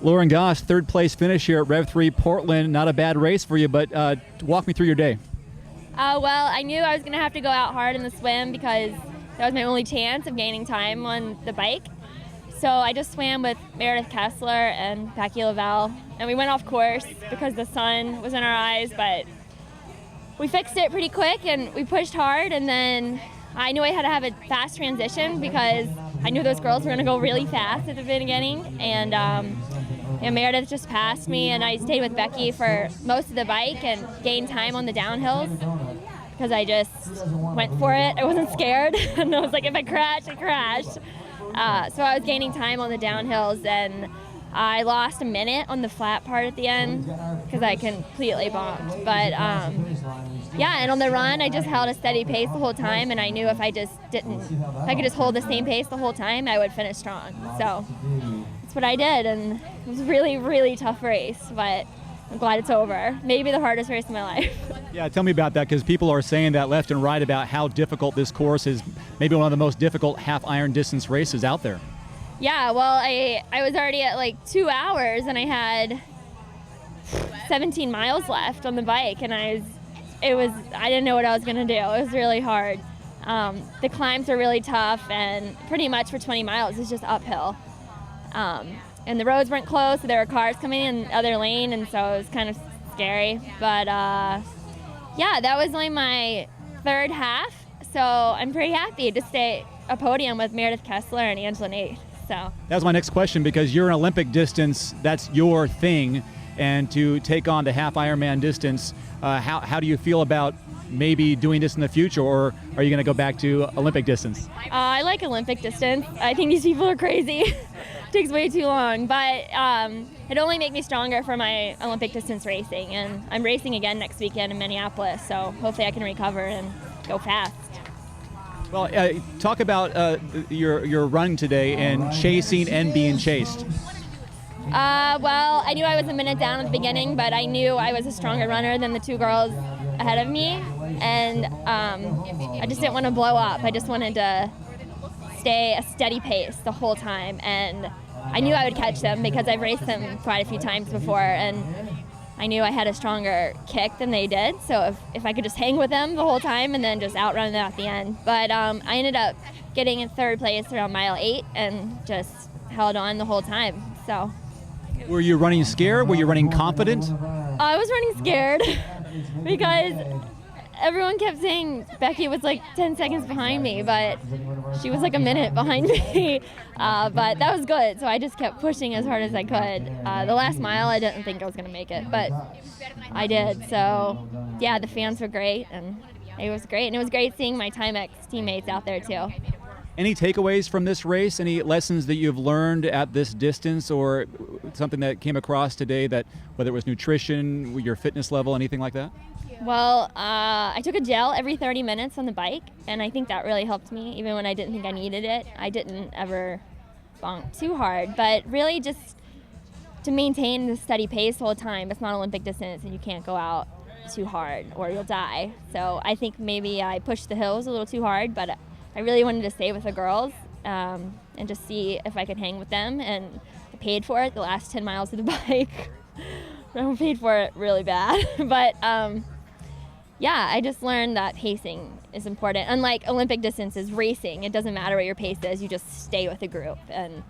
Lauren Goss, third place finish here at Rev3 Portland. Not a bad race for you, but walk me through your day. Well, I knew I was going to have to go out hard in the swim because that was my only chance of gaining time on the bike. So I just swam with Meredith Kessler and Becky Lavelle, and we went off course because the sun was in our eyes, but we fixed it pretty quick and we pushed hard, and then I knew I had to have a fast transition because I knew those girls were going to go really fast at the beginning, and Meredith just passed me, and I stayed with Becky for most of the bike and gained time on the downhills because I just went for it. I wasn't scared, and I was like, if I crash, I crash. So I was gaining time on the downhills, and I lost a minute on the flat part at the end because I completely bombed. But yeah, and on the run, I just held a steady pace the whole time, and I knew if I could just hold the same pace the whole time, I would finish strong. So that's what I did, and it was a really, really tough race, but I'm glad it's over. Maybe the hardest race of my life. Yeah, tell me about that, because people are saying that left and right about how difficult this course is, maybe one of the most difficult half iron distance races out there. Yeah, well, I was already at like 2 hours, and I had 17 miles left on the bike, and I didn't know what I was going to do. It was really hard. The climbs are really tough, and pretty much for 20 miles it's just uphill. And the roads weren't closed, so there were cars coming in the other lane, and so it was kind of scary. But yeah, that was only my third half, so I'm pretty happy to stay a podium with Meredith Kessler and Angela Nate. So that was my next question, because you're an Olympic distance, that's your thing, and to take on the half Ironman distance, how do you feel about maybe doing this in the future, or are you going to go back to Olympic distance? I like Olympic distance. I think these people are crazy. It takes way too long, but it only makes me stronger for my Olympic distance racing, and I'm racing again next weekend in Minneapolis, so hopefully I can recover and go fast. Well, talk about your run today and chasing and being chased. Well, I knew I was a minute down at the beginning, but I knew I was a stronger runner than the two girls ahead of me, and I just didn't want to blow up. I just wanted to stay a steady pace the whole time, and I knew I would catch them because I've raced them quite a few times before, and I knew I had a stronger kick than they did, so if I could just hang with them the whole time and then just outrun them at the end. But I ended up getting in third place around mile 8 and just held on the whole time. So. Were you running scared? Were you running confident? I was running scared because everyone kept saying Becky was like 10 seconds behind me, but she was like a minute behind me. But that was good, so I just kept pushing as hard as I could. The last mile, I didn't think I was going to make it, but I did. So, yeah, the fans were great, and it was great. And it was great seeing my Timex teammates out there, too. Any takeaways from this race? Any lessons that you've learned at this distance, or something that came across today, that whether it was nutrition, your fitness level, anything like that? Well, I took a gel every 30 minutes on the bike, and I think that really helped me, even when I didn't think I needed it. I didn't ever bonk too hard, but really just to maintain the steady pace the whole time. It's not Olympic distance, and you can't go out too hard or you'll die. So I think maybe I pushed the hills a little too hard, but I really wanted to stay with the girls and just see if I could hang with them, and I paid for it the last 10 miles of the bike. I paid for it really bad, but yeah, I just learned that pacing is important. Unlike Olympic distance is racing, it doesn't matter what your pace is, you just stay with the group. And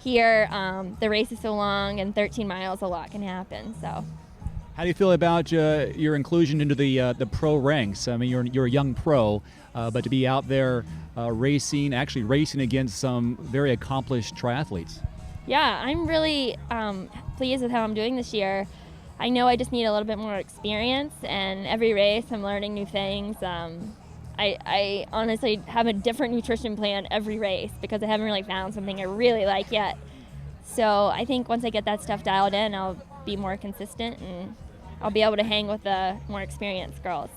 here, the race is so long, and 13 miles, a lot can happen. So, how do you feel about your inclusion into the pro ranks? I mean, you're a young pro, but to be out there racing against some very accomplished triathletes. Yeah, I'm really pleased with how I'm doing this year. I know I just need a little bit more experience, and every race I'm learning new things. I honestly have a different nutrition plan every race because I haven't really found something I really like yet. So I think once I get that stuff dialed in, I'll be more consistent, and I'll be able to hang with the more experienced girls.